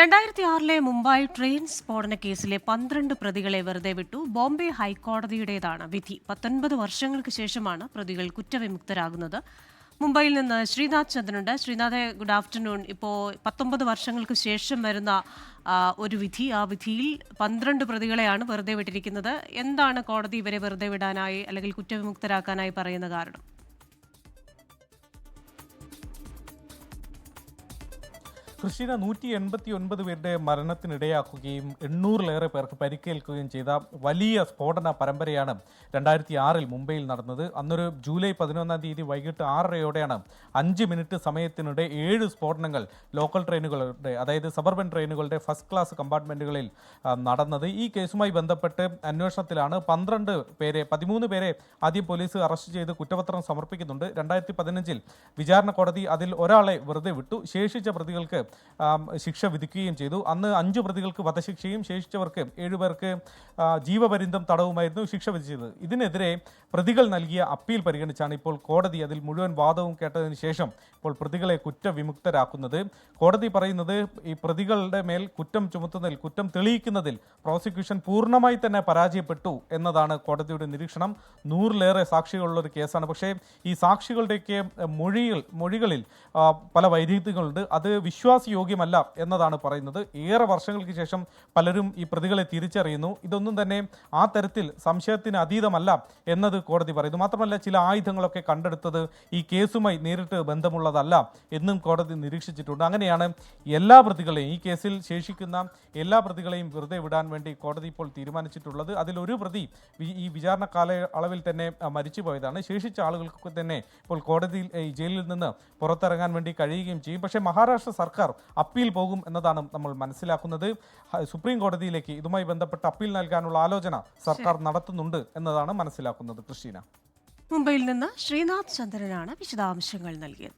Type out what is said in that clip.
2006 Mumbai train സ്ഫോടന കേസിലെ 12 പ്രതികളെ വെറുതെ വിട്ടു. ബോംബെ ഹൈക്കോടതിയുടേതാണ് വിധി. 19 വർഷങ്ങൾക്ക് ശേഷമാണ് പ്രതികൾ കുറ്റവിമുക്തരാകുന്നത്. മുംബൈയിൽ നിന്ന് ശ്രീനാഥ് ചന്ദ്രനുണ്ട്. Srinath, good afternoon. ഇപ്പോൾ 19 വർഷങ്ങൾക്ക് ശേഷം വരുന്ന ഒരു വിധി, ആ വിധിയിൽ 12 പ്രതികളെയാണ് വെറുതെ വിട്ടിരിക്കുന്നത്. എന്താണ് കോടതി ഇവരെ വെറുതെ വിടാനായി അല്ലെങ്കിൽ കുറ്റവിമുക്തരാക്കാനായി പറയുന്ന കാരണം? കൃഷിന 189 പേരുടെ മരണത്തിനിടയാക്കുകയും 800-ലേറെ പേർക്ക് പരിക്കേൽക്കുകയും ചെയ്ത വലിയ സ്ഫോടന പരമ്പരയാണ് 2006 മുംബൈയിൽ നടന്നത്. അന്നൊരു ജൂലൈ 11 തീയതി വൈകിട്ട് 6:30-യോടെയാണ് 5 മിനിറ്റ് സമയത്തിനിടെ 7 സ്ഫോടനങ്ങൾ ലോക്കൽ ട്രെയിനുകളുടെ, അതായത് സബർബൻ ട്രെയിനുകളുടെ ഫസ്റ്റ് ക്ലാസ് കമ്പാർട്ട്മെന്റുകളിൽ നടന്നത്. ഈ കേസുമായി ബന്ധപ്പെട്ട് അന്വേഷണത്തിലാണ് 13 പേരെ ആദ്യം പോലീസ് അറസ്റ്റ് ചെയ്ത് കുറ്റപത്രം സമർപ്പിക്കുന്നുണ്ട്. 2015 വിചാരണ കോടതി അതിൽ ഒരാളെ വെറുതെ വിട്ടു. ശേഷിച്ച പ്രതികൾക്ക് ശിക്ഷ വിധിക്കുകയും ചെയ്തു. അന്ന് 5 പ്രതികൾക്ക് വധശിക്ഷയും ശേഷിച്ചവർക്ക് 7 പേർക്ക് ജീവപര്യന്തം തടവുമായിരുന്നു ശിക്ഷ വിധിച്ചത്. ഇതിനെതിരെ പ്രതികൾ നൽകിയ അപ്പീൽ പരിഗണിച്ചാണ് ഇപ്പോൾ കോടതി അതിൽ മുഴുവൻ വാദവും കേട്ടതിന് ശേഷം ഇപ്പോൾ പ്രതികളെ കുറ്റവിമുക്തരാക്കുന്നത്. കോടതി പറയുന്നത് ഈ പ്രതികളുടെ മേൽ കുറ്റം ചുമത്തുന്നതിൽ, കുറ്റം തെളിയിക്കുന്നതിൽ പ്രോസിക്യൂഷൻ പൂർണ്ണമായി തന്നെ പരാജയപ്പെട്ടു എന്നതാണ് കോടതിയുടെ നിരീക്ഷണം. 100-ലേറെ സാക്ഷികളുള്ള ഒരു കേസാണ്. പക്ഷേ ഈ സാക്ഷികളുടെയൊക്കെ മൊഴികളിൽ പല വൈരുദ്ധ്യങ്ങളുണ്ട്. അത് വിശ്വാസയോഗ്യമല്ല എന്നതാണ് പറയുന്നത്. ഏറെ വർഷങ്ങൾക്ക് ശേഷം പലരും ഈ പ്രതികളെ തിരിച്ചറിയുന്നു. ഇതൊന്നും തന്നെ ആ തരത്തിൽ സംശയത്തിന് അതീതമല്ല എന്നത് കോടതി പറയുന്നു. മാത്രമല്ല, ചില ആയുധങ്ങളൊക്കെ കണ്ടെടുത്തത് ഈ കേസുമായി നേരിട്ട് ബന്ധമുള്ളതല്ല എന്നും കോടതി നിരീക്ഷിച്ചിട്ടുണ്ട്. അങ്ങനെയാണ് എല്ലാ പ്രതികളെയും, ഈ കേസിൽ ശേഷിക്കുന്ന എല്ലാ പ്രതികളെയും വെറുതെ വിടാൻ വേണ്ടി കോടതി ഇപ്പോൾ തീരുമാനിച്ചിട്ടുള്ളത്. അതിലൊരു പ്രതി ഈ വിചാരണ കാലയളവിൽ തന്നെ മരിച്ചുപോയതാണ്. ശേഷിച്ച ആളുകൾക്ക് തന്നെ ഇപ്പോൾ കോടതിയിൽ ജയിലിൽ നിന്ന് പുറത്തിറങ്ങാൻ വേണ്ടി കഴിയുകയും ചെയ്യും. പക്ഷേ മഹാരാഷ്ട്ര സർക്കാർ അപ്പീൽ പോകും എന്നതാണ് നമ്മൾ മനസ്സിലാക്കുന്നത്. സുപ്രീം കോടതിയിലേക്ക് ഇതുമായി ബന്ധപ്പെട്ട് അപ്പീൽ നൽകാനുള്ള ആലോചന സർക്കാർ നടത്തുന്നുണ്ട് എന്നതാണ് മനസ്സിലാക്കുന്നത്. കൃഷ്ണ, മുംബൈയിൽ നിന്ന് ശ്രീനാഥ് ചന്ദ്രനാണ് വിശദാംശങ്ങൾ നൽകിയത്.